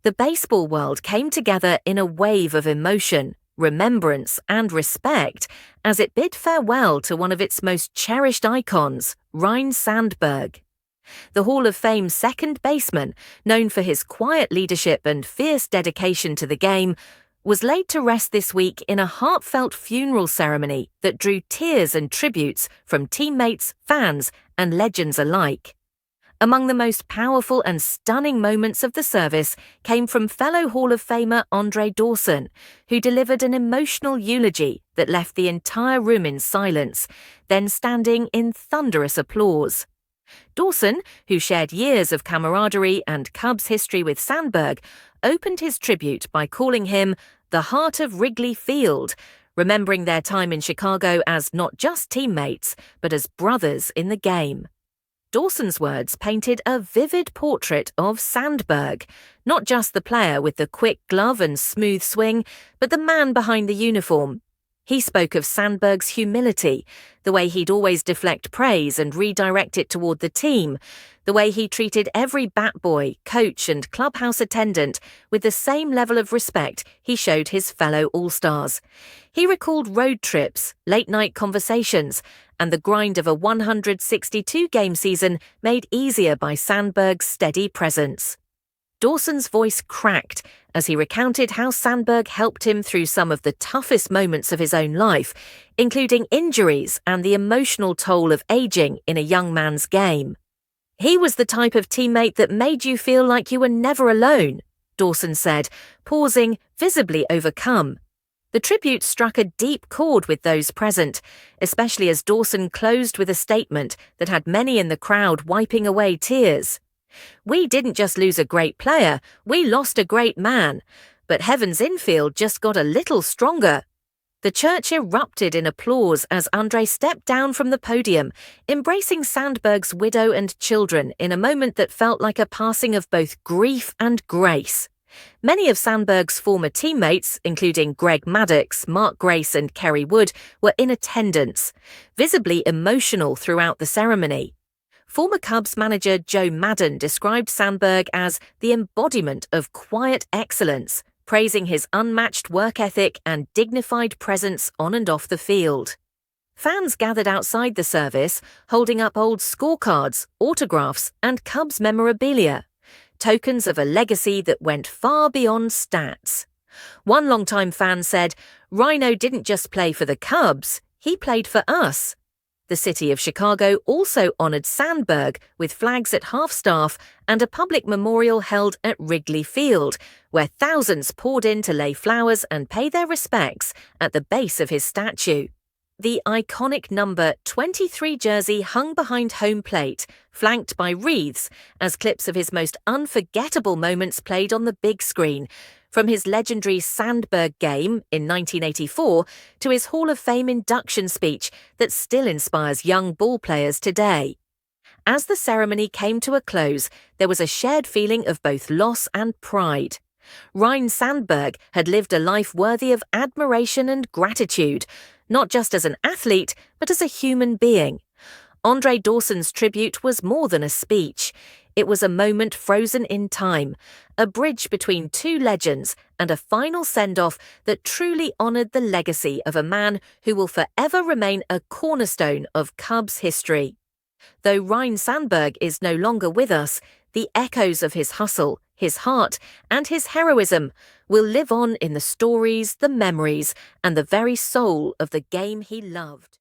The baseball world came together in a wave of emotion, remembrance, and respect as it bid farewell to one of its most cherished icons, Ryne Sandberg. The Hall of Fame second baseman, known for his quiet leadership and fierce dedication to the game, was laid to rest this week in a heartfelt funeral ceremony that drew tears and tributes from teammates, fans, and legends alike. Among the most powerful and stunning moments of the service came from fellow Hall of Famer Andre Dawson, who delivered an emotional eulogy that left the entire room in silence, then standing in thunderous applause. Dawson, who shared years of camaraderie and Cubs history with Sandberg, opened his tribute by calling him the heart of Wrigley Field, remembering their time in Chicago as not just teammates, but as brothers in the game. Dawson's words painted a vivid portrait of Sandberg, not just the player with the quick glove and smooth swing, but the man behind the uniform. He spoke of Sandberg's humility, the way he'd always deflect praise and redirect it toward the team, the way he treated every bat boy, coach, and clubhouse attendant with the same level of respect he showed his fellow All-Stars. He recalled road trips, late-night conversations, and the grind of a 162-game season made easier by Sandberg's steady presence. Dawson's voice cracked as he recounted how Sandberg helped him through some of the toughest moments of his own life, including injuries and the emotional toll of aging in a young man's game. "He was the type of teammate that made you feel like you were never alone," Dawson said, pausing, visibly overcome. The tribute struck a deep chord with those present, especially as Dawson closed with a statement that had many in the crowd wiping away tears. "We didn't just lose a great player, we lost a great man. But heaven's infield just got a little stronger." The church erupted in applause as Andre stepped down from the podium, embracing Sandberg's widow and children in a moment that felt like a passing of both grief and grace. Many of Sandberg's former teammates, including Greg Maddux, Mark Grace, and Kerry Wood, were in attendance, visibly emotional throughout the ceremony. Former Cubs manager Joe Maddon described Sandberg as the embodiment of quiet excellence, praising his unmatched work ethic and dignified presence on and off the field. Fans gathered outside the service, holding up old scorecards, autographs, and Cubs memorabilia, tokens of a legacy that went far beyond stats. One longtime fan said, "Rhino didn't just play for the Cubs, he played for us." The city of Chicago also honored Sandberg with flags at half-staff and a public memorial held at Wrigley Field, where thousands poured in to lay flowers and pay their respects at the base of his statue. The iconic number 23 jersey hung behind home plate, flanked by wreaths, as clips of his most unforgettable moments played on the big screen, from his legendary Sandberg game in 1984 to his Hall of Fame induction speech that still inspires young ball players today. As the ceremony came to a close, there was a shared feeling of both loss and pride. Ryne Sandberg had lived a life worthy of admiration and gratitude, not just as an athlete, but as a human being. Andre Dawson's tribute was more than a speech. It was a moment frozen in time, a bridge between two legends, and a final send-off that truly honored the legacy of a man who will forever remain a cornerstone of Cubs history. Though Ryne Sandberg is no longer with us, the echoes of his hustle, his heart, and his heroism will live on in the stories, the memories, and the very soul of the game he loved.